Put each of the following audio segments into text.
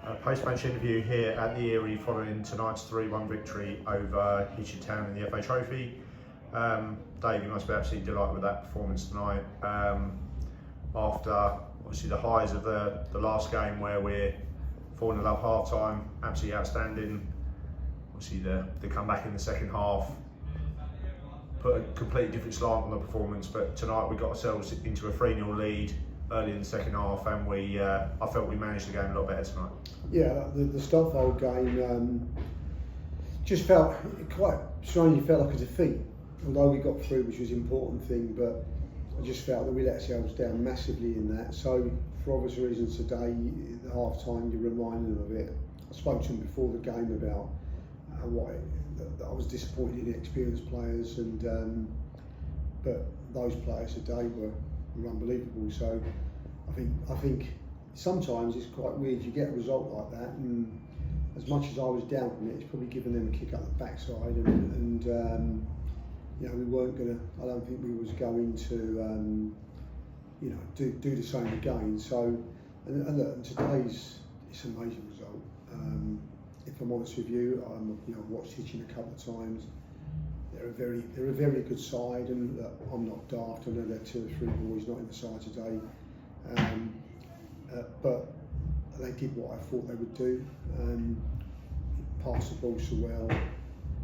Post-match interview here at the Erie following tonight's 3-1 victory over Hitchin Town in the FA Trophy. Dave, you must be absolutely delighted with that performance tonight. After obviously the highs of the last game where we're 4-0 up half-time, absolutely outstanding. Obviously the comeback in the second half put a completely different slant on the performance, but tonight we got ourselves into a 3-0 lead early in the second half, and I felt we managed the game a lot better tonight. Yeah, the Stockfold game just felt quite strangely felt like a defeat, although we got through, which was an important thing. But I just felt that we let ourselves down massively in that. So for obvious reasons today, at half time, you reminded them of it. I spoke to them before the game about that I was disappointed in the experienced players, and but those players today were unbelievable. So I think sometimes it's quite weird. You get a result like that, and as much as I was down from it, it's probably given them a kick up the backside. And you know, we weren't going to. I don't think we was going to, you know, do the same again. So and look, today's it's an amazing result. If I'm honest with you, I've watched Hitchin a couple of times. They're a very good side, and I'm not daft. I know there are 2 or 3 boys not in the side today, but they did what I thought they would do. Passed the ball so well,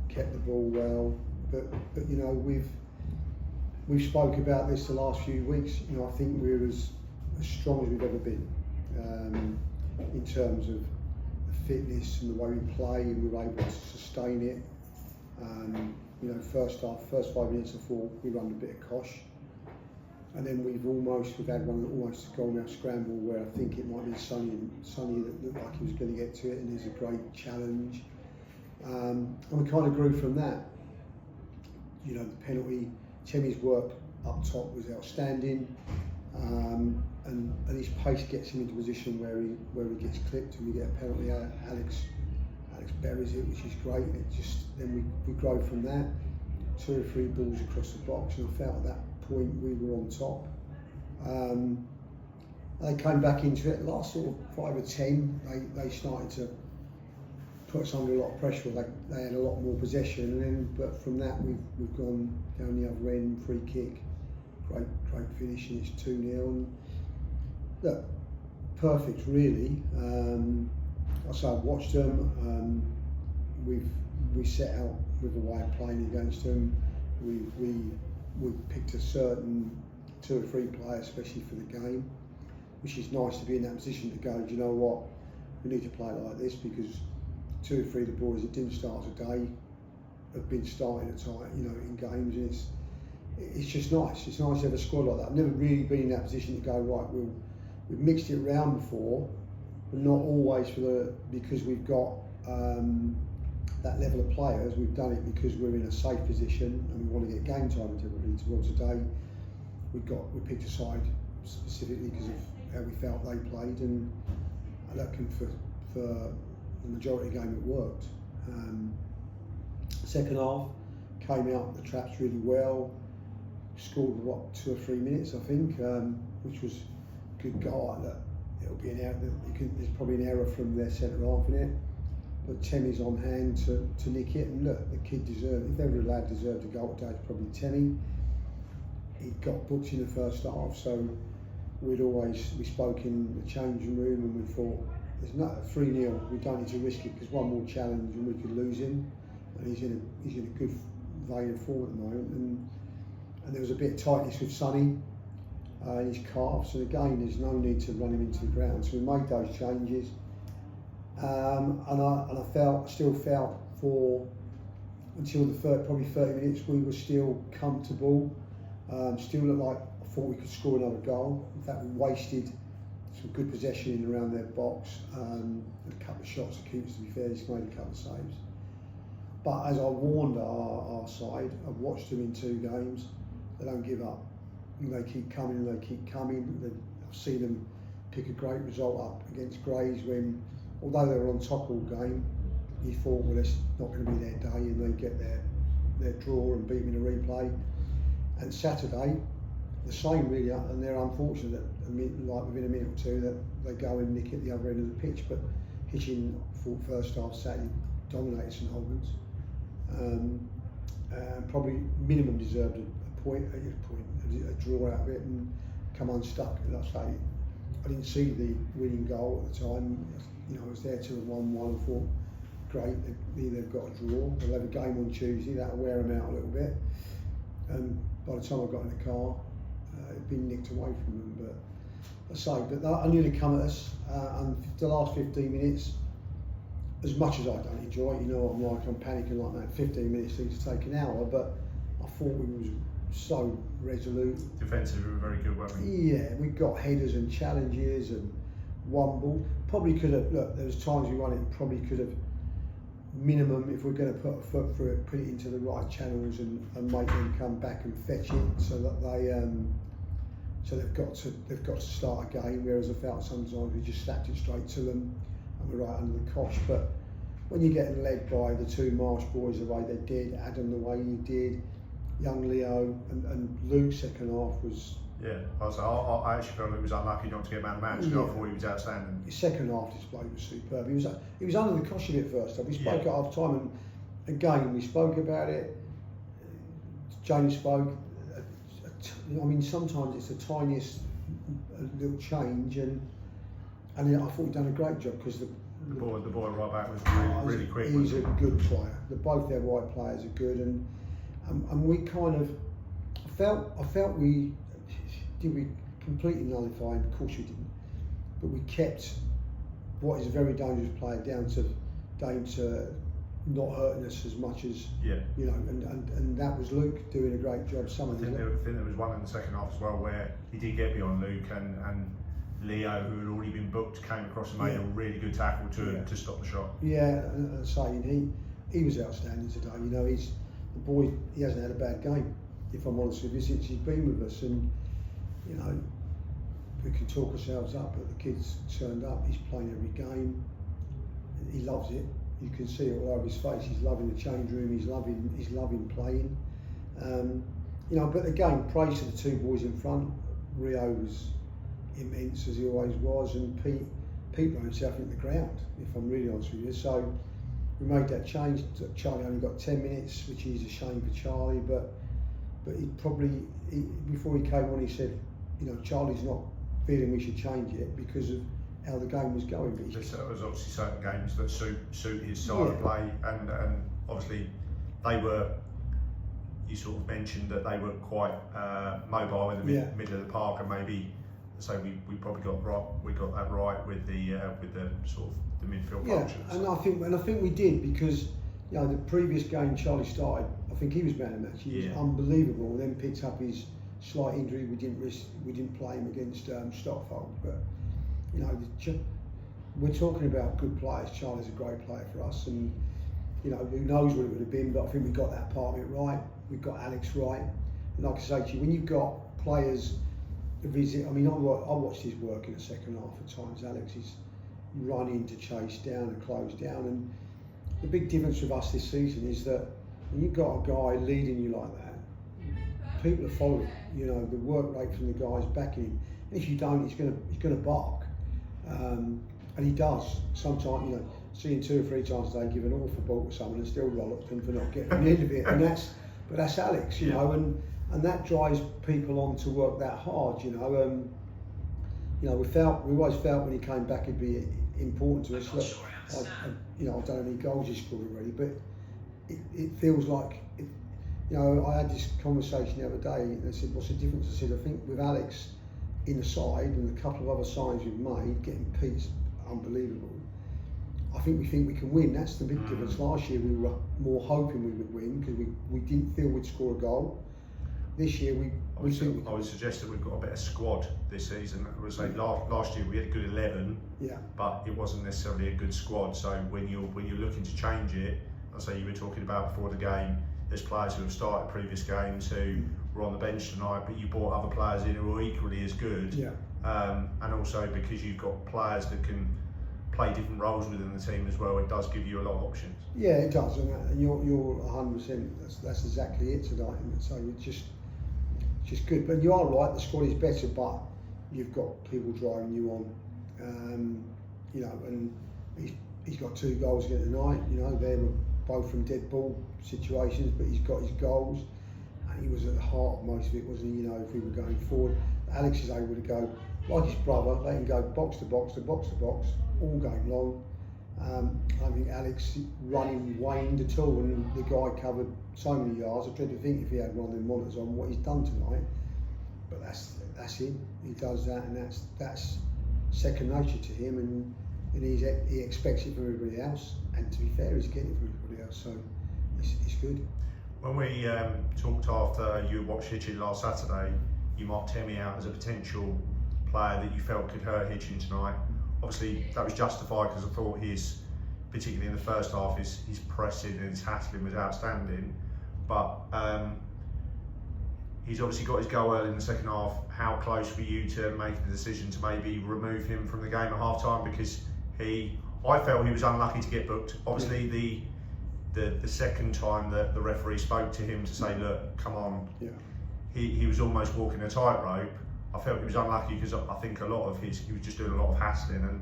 kept the ball well. But you know, we've spoke about this the last few weeks. You know, I think we're as strong as we've ever been in terms of the fitness and the way we play, and we were able to sustain it. You know, first 5 minutes I thought we run a bit of cosh, and then we've had one that almost gone out scramble where I think it might be Sonny that looked like he was going to get to it, and it's a great challenge. And we kind of grew from that. You know, the penalty, Temmie's work up top was outstanding, and his pace gets him into a position where he gets clipped, and we get a penalty out. Alex buries it, which is great. It just then we grow from that. 2 or 3 balls across the box, and I felt at that point we were on top. They came back into it. Last sort of 5 or 10, they started to put us under a lot of pressure. They had a lot more possession, and then but from that we've gone down the other end. Free kick, great finish, and it's 2-0. And look, perfect really. So I've watched them. We set out with a way of playing against them. We picked a certain 2 or 3 players, especially for the game, which is nice to be in that position to go, do you know what, we need to play like this, because 2 or 3 of the boys that didn't start today have been starting at time, you know, in games, and it's just nice. It's nice to have a squad like that. I've never really been in that position to go, right, we've mixed it around before, but not always because we've got that level of players. We've done it because we're in a safe position and we want to get game time into everybody. Well, today we picked a side specifically because of how we felt they played, and looking for the majority of the game it worked. Second half came out the traps really well. Scored 2 or 3 minutes, I think, which was a good goal. It'll be an error. There's probably an error from their centre half in it, but Temmie's on hand to nick it. And look, the kid deserved. If ever a lad deserved a goal today, it's probably Temmie. He got booked in the first half, so we spoke in the changing room, and we thought there's not 3-0. We don't need to risk it, because one more challenge and we could lose him. And he's in a good vein of form at the moment. And there was a bit of tightness with Sonny. In his calves, and again there's no need to run him into the ground, so we made those changes, and I still felt for until the probably 30 minutes we were still comfortable, still looked like I thought we could score another goal. In fact, we wasted some good possession in around their box, a couple of shots. The keepers, to be fair, he's made a couple of saves, but as I warned our side, I've watched them in 2 games, they don't give up. They keep coming. I've seen them pick a great result up against Grays when, although they were on top all game, you thought, well, it's not going to be their day, and they get their draw and beat them in a replay. And Saturday, the same really, and they're unfortunate that like within a minute or 2 that they go and nick at the other end of the pitch. But Hitchin thought first half Saturday dominated St Albans. Probably minimum deserved a point, a draw out of it, and come unstuck. Like I say, I didn't see the winning goal at the time. I was there till 1-1 and thought, great, they've got a draw. They'll have a game on Tuesday. That'll wear them out a little bit. And by the time I got in the car, it'd been nicked away from them. But I knew they'd come at us, and the last 15 minutes, as much as I don't enjoy it, I'm panicking like that. 15 minutes seems to take an hour, but I thought we was so resolute. Defensively, we were very good, weren't we? Yeah, we got headers and challenges and one ball. Probably could have. Look, there was times we won it. Probably could have. Minimum, if we're going to put a foot through it, put it into the right channels and make them come back and fetch it, so that they've got to start a game. Whereas I felt sometimes we just slapped it straight to them and we're right under the cosh. But when you're getting led by the two Marsh boys the way they did, Adam the way he did, young Leo and Luke, second half was. Yeah, I actually felt it was unlucky not to get man of the match. I thought he was outstanding. His second half display was superb. He was under the cosh a bit first. We spoke at half time, and again we spoke about it. James spoke. Sometimes it's the tiniest little change, and I thought he'd done a great job because the boy right back was really quick. He's a good player. Both their right players are good, and we kind of I felt we. Did we completely nullify him? Of course we didn't. But we kept what is a very dangerous player down to not hurting us as much as and that was Luke doing a great job. I think there was one in the second half as well where he did get beyond Luke and Leo, who had already been booked, came across and made a really good tackle to stop the shot. Yeah, and saying he was outstanding today. He's the boy. He hasn't had a bad game, if I'm honest with you, since he's been with us. And we can talk ourselves up, but the kid's turned up. He's playing every game. He loves it. You can see it all over his face. He's loving the change room. He's loving playing. But again, praise to the two boys in front. Rio was immense, as he always was, and Pete ran himself into the ground, if I'm really honest with you. So we made that change. Charlie only got 10 minutes, which is a shame for Charlie, but before he came on, he said, Charlie's not feeling we should change it because of how the game was going. But there was obviously certain games that suit his style of play, and obviously they were. You sort of mentioned that they were quite mobile in the middle of the park, and maybe so we probably got that right with the sort of the midfield function. And I think we did, because the previous game Charlie started, I think he was man of the match. He was unbelievable. Then picked up his slight injury. We didn't play him against Stockfold, but we're talking about good players. Charlie's a great player for us, and who knows what it would have been. But I think we got that part of it right. We got Alex right, and like I say to you, when you've got players visit. I watched his work in the second half at times. Alex is running to chase down and close down, and the big difference with us this season is that when you've got a guy leading you like that, people are following. The work rate from the guys backing him. And if you don't, he's gonna bark, and he does. Sometimes, seeing 2 or 3 times a day give an awful ball to someone and still roll up them for not getting the end of it. And that's Alex, and that drives people on to work that hard. We always felt when he came back it'd be important to us. Look, I don't know how many goals he scored already, but it feels like. I had this conversation the other day, and I said, "What's the difference?" I said, "I think with Alex in the side and a couple of other signs we've made, getting Pete's unbelievable. I think we can win. That's the big difference. Last year we were more hoping we would win because we didn't feel we'd score a goal. This year I would suggest that we've got a better squad this season. I would say last year we had a good 11, but it wasn't necessarily a good squad. So when you're looking to change it, I say you were talking about before the game. There's players who have started previous games who were on the bench tonight, but you brought other players in who are equally as good. And also because you've got players that can play different roles within the team as well, it does give you a lot of options. Yeah, it does, and you're 100%. That's exactly it tonight. And so it's just good. But you are right. The squad is better, but you've got people driving you on. And he's got 2 goals again tonight. You know, they were both from dead ball situations, but he's got his goals, and he was at the heart of most of it, wasn't he? You know, if we were going forward, Alex is able to go like his brother. They can go box to box to box to box all game long. I think Alex running waned at all, and the guy covered so many yards. I tried to think if he had one of them monitors on what he's done tonight, but that's him. He does that, and that's second nature to him, and he expects it from everybody else. And to be fair, he's getting it from everybody else, so it's good. When we talked after you watched Hitchin last Saturday, you marked Timmy out as a potential player that you felt could hurt Hitchin tonight. Obviously, that was justified because I thought particularly in the first half, his pressing and his hassling was outstanding. But he's obviously got his goal early in the second half. How close were you to making the decision to maybe remove him from the game at half time? Because I felt he was unlucky to get booked. Obviously, the second time that the referee spoke to him to say, look, come on, he was almost walking a tightrope. I felt he was unlucky because I think he was just doing a lot of hassling, and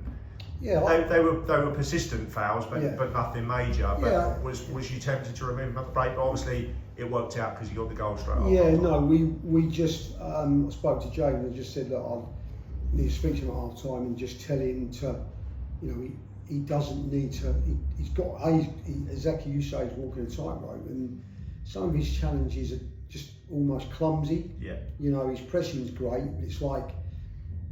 they were persistent fouls, but nothing major. But was you tempted to remove him at the break? But obviously it worked out because he got the goal straight off. Yeah, no, we just I spoke to James and just said, look, I need to speak to him at half time and just tell him to, you know, he doesn't need to. He's got exactly you say, he's walking a tightrope, and some of his challenges are just almost clumsy. Yeah. You know, his pressing's great. It's like,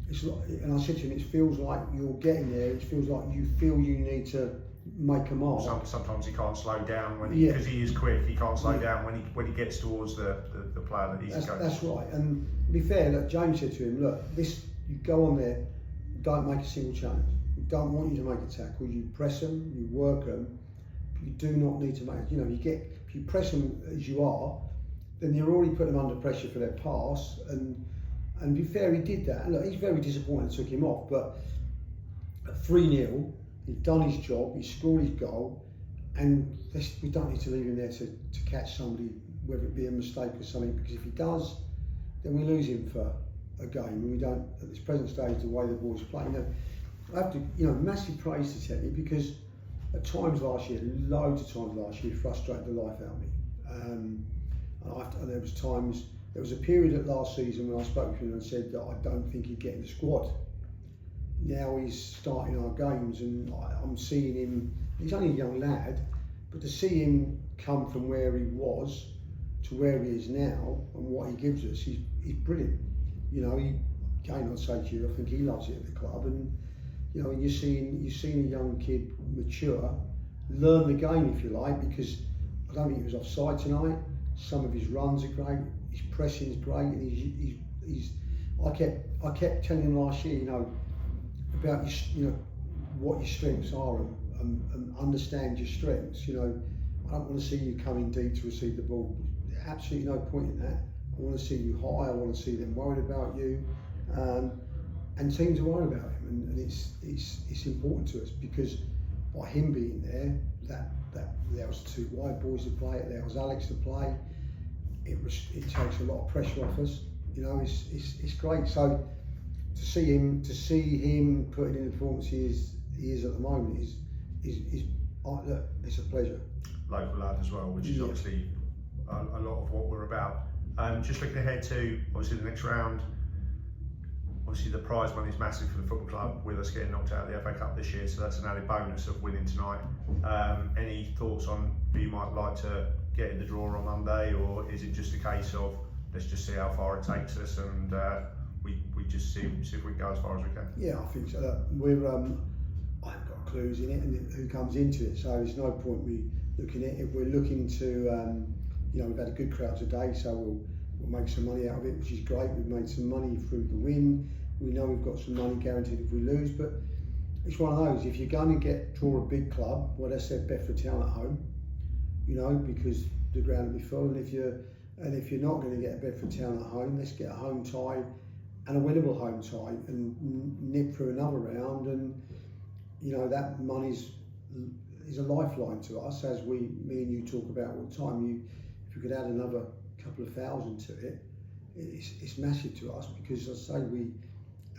and I said to him, it feels like you're getting there. It feels like you feel you need to make a mark. Sometimes he can't slow down because he is quick. He can't slow down when he gets towards the player that he's going. That's right. And to be fair, look, James said to him, look, you go on there, don't make a single challenge. We don't want you to make a tackle. You press them, you work them. You do not need to make. You know, if you press them as you are, then you're already putting them under pressure for their pass. And to be fair, he did that. And look, he's very disappointed it took him off. But at 3-0, he's done his job. He scored his goal, and we don't need to leave him there to catch somebody, whether it be a mistake or something. Because if he does, then we lose him for a game. And we don't, at this present stage, the way the boys play. Now, I have to, massive praise to Teddy, because at times last year, loads of times last year, he frustrated the life out of me. And there was a period at last season when I spoke to him and said that I don't think he'd get in the squad. Now he's starting our games, and I'm seeing him. He's only a young lad, but to see him come from where he was to where he is now and what he gives us, he's brilliant. You know, again, I'd say to you, I think he loves it at the club, and you're seeing a young kid mature, learn the game, if you like, because I don't think he was offside tonight. Some of his runs are great, his pressing is great, and I kept telling him last year, about what your strengths are, and understand your strengths. I don't want to see you coming deep to receive the ball. Absolutely no point in that. I want to see you high. I want to see them worried about you, and teams are worried about him, and it's important to us, because by him being there, that allows 2 wide boys to play, it allows Alex to play. It takes a lot of pressure off us. It's great. So to see him putting in the performances he is at the moment is it's a pleasure. Local lad as well, which is obviously a lot of what we're about. Just looking ahead to obviously the next round. Obviously the prize money is massive for the football club, with us getting knocked out of the FA Cup this year, so that's an added bonus of winning tonight. Any thoughts on who you might like to get in the draw on Monday, or is it just a case of let's just see how far it takes us, and we just see if we can go as far as we can? Yeah, I think so. I haven't got clues in it and who comes into it, so there's no point me looking at it. If we're looking to, we've had a good crowd today, so we'll make some money out of it, which is great. We've made some money through the win. We know we've got some money guaranteed if we lose, but it's one of those. If you're going to draw a big club, well, let's say Bedford Town at home, because the ground will be full. And if you're not going to get a Bedford Town at home, let's get a home tie and a winnable home tie and nip through another round. And that money is a lifeline to us, as me and you talk about all the time. If you could add another couple of thousand to it, it's massive to us, because as I say,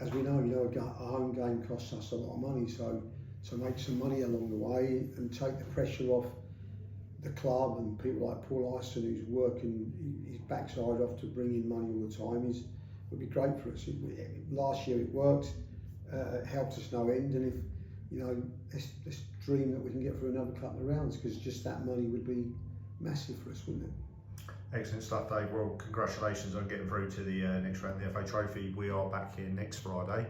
as we know, a home game costs us a lot of money. So to make some money along the way and take the pressure off the club and people like Paul Ison, who's working his backside off to bring in money all the time, would be great for us. Last year it worked, it helped us no end, and if let's dream that we can get through another couple of rounds, because just that money would be massive for us, wouldn't it? Excellent stuff, Dave. Well, congratulations on getting through to the next round of the FA Trophy. We are back here next Friday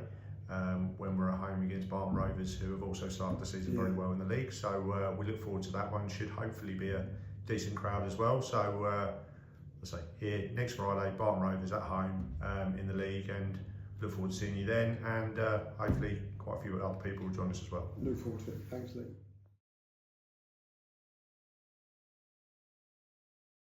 when we're at home against Barton Rovers, who have also started the season very well in the league. So we look forward to that one. Should hopefully be a decent crowd as well. So let's say here next Friday, Barton Rovers at home in the league, and look forward to seeing you then. And hopefully quite a few other people will join us as well. Look forward to it. Thanks, Lee.